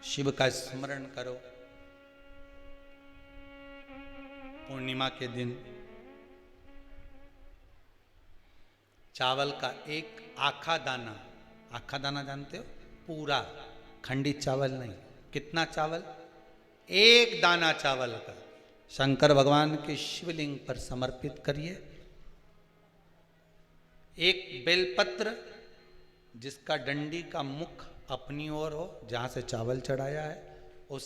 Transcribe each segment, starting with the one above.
शिव का स्मरण करो। पूर्णिमा के दिन चावल का एक आखा दाना जानते हो? पूरा खंडित चावल नहीं। कितना चावल? एक दाना चावल का शंकर भगवान के शिवलिंग पर समर्पित करिए। एक बेलपत्र जिसका डंडी का मुख अपनी ओर हो, जहां से चावल चढ़ाया है, उस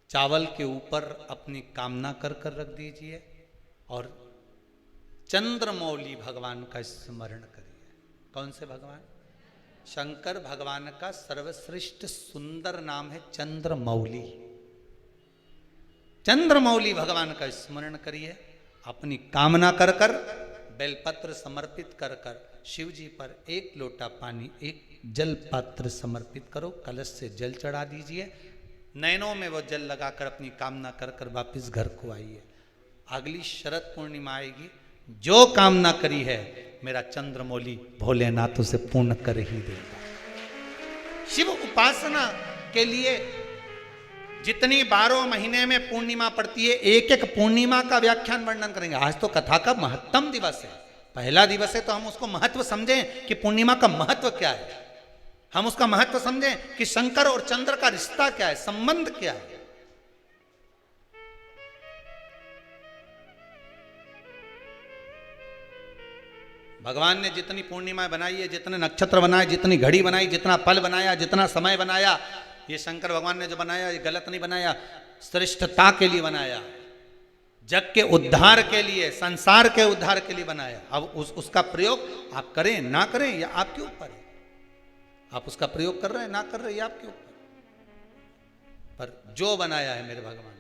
चावल के ऊपर अपनी कामना कर कर रख दीजिए और चंद्रमौली भगवान का स्मरण करिए। कौन से भगवान? शंकर भगवान का सर्वश्रेष्ठ सुंदर नाम है चंद्रमौली। चंद्रमौली भगवान का स्मरण करिए। अपनी कामना कर कर बेलपत्र समर्पित कर कर शिव जी पर एक लोटा पानी, एक जल पात्र समर्पित करो। कलश से जल चढ़ा दीजिए। नैनों में वो जल लगाकर अपनी कामना कर कर वापिस घर को आइए। अगली शरद पूर्णिमा आएगी। जो कामना करी है मेरा चंद्रमौली भोलेनाथ उसे पूर्ण कर ही देगा। शिव उपासना के लिए जितनी 12 महीने में पूर्णिमा पड़ती है, एक एक पूर्णिमा का व्याख्यान वर्णन करेंगे। आज तो कथा का महत्तम दिवस है, पहला दिवस है, तो हम उसको महत्व समझें कि पूर्णिमा का महत्व क्या है। हम उसका महत्व समझें कि शंकर और चंद्र का रिश्ता क्या है, संबंध क्या है। भगवान ने जितनी पूर्णिमा बनाई है, जितने नक्षत्र बनाए, जितनी घड़ी बनाई, जितना पल बनाया, जितना समय बनाया, ये शंकर भगवान ने जो बनाया ये गलत नहीं बनाया, श्रेष्ठता के लिए बनाया, जग के उद्धार के लिए, संसार के उद्धार के लिए बनाया। अब उसका प्रयोग आप करें ना करें ये आपके ऊपर है। आप उसका प्रयोग कर रहे हैं ना कर रहे ये आपके ऊपर। पर जो बनाया है मेरे भगवान,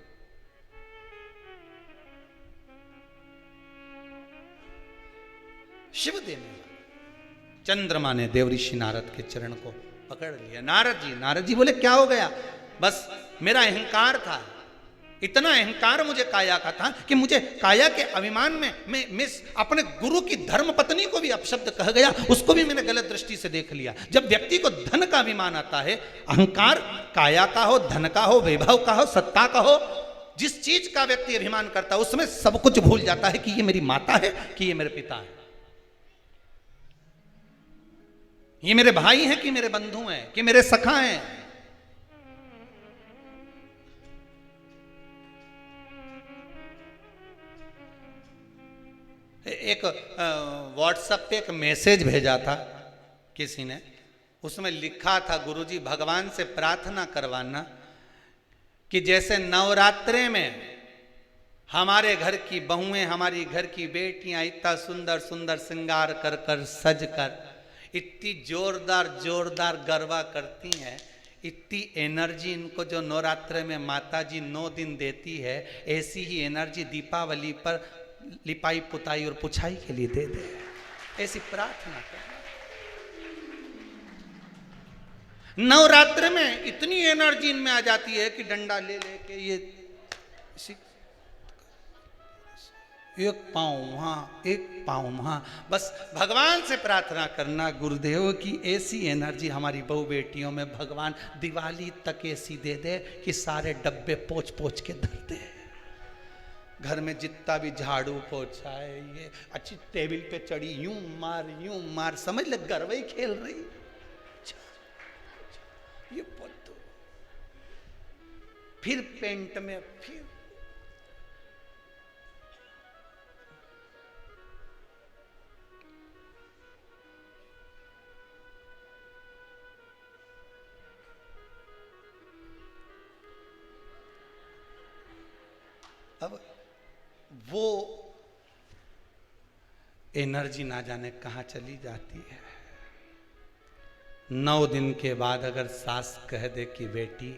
शिव देने वाला। चंद्रमा ने देवऋषि नारद के चरण को पकड़ लिया। नारद जी बोले क्या हो गया? बस मेरा अहंकार था, इतना अहंकार मुझे काया का था कि मुझे काया के अभिमान में मैं अपने गुरु की धर्म पत्नी को भी अपशब्द कह गया, उसको भी मैंने गलत दृष्टि से देख लिया। जब व्यक्ति को धन का अभिमान आता है, अहंकार काया का हो, धन का हो, वैभव का हो, सत्ता का हो, जिस चीज का व्यक्ति अभिमान करता है उसमें सब कुछ भूल जाता है कि ये मेरी माता है, कि ये मेरे पिता है, ये मेरे भाई हैं कि मेरे बंधु हैं, कि मेरे सखा हैं। एक व्हाट्सएप पे एक मैसेज भेजा था किसी ने, उसमें लिखा था गुरुजी भगवान से प्रार्थना करवाना कि जैसे नवरात्रे में हमारे घर की बहुएं, हमारी घर की बेटियां इतना सुंदर सुंदर श्रृंगार कर कर सज कर इतनी जोरदार गरबा करती हैं, इतनी एनर्जी इनको जो नवरात्रे में माता जी 9 दिन देती है, ऐसी ही एनर्जी दीपावली पर लिपाई पुताई और पुछाई के लिए दे दे। ऐसी प्रार्थना कर। नवरात्र में इतनी एनर्जी इनमें आ जाती है कि डंडा ले लेके ये एक पाँव वहां, एक पाँव वहां। बस भगवान से प्रार्थना करना गुरुदेव की ऐसी एनर्जी हमारी बहु बेटियों में भगवान दिवाली तक ऐसी दे दे कि सारे डब्बे पोंछ पोंछ के धर दे। घर में जितना भी झाड़ू पोछा है, ये अच्छी टेबल पे चढ़ी यूं मार, समझ ले गरबा ही खेल रही। ये पत्तो फिर पेंट में, फिर अब वो एनर्जी ना जाने कहाँ चली जाती है। 9 दिन के बाद अगर सास कह दे कि बेटी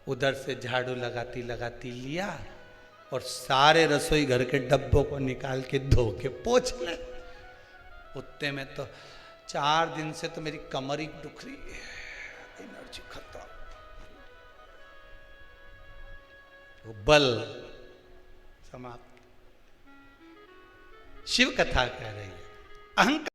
उधर से झाड़ू लगाती लगाती लिया और सारे रसोई घर के डब्बों को निकाल के धो के पोंछ ले, उतने में तो 4 दिन से तो मेरी कमर ही दुख रही है, एनर्जी खत्म। बल समाप्त। शिव कथा कह रही है, अहंकार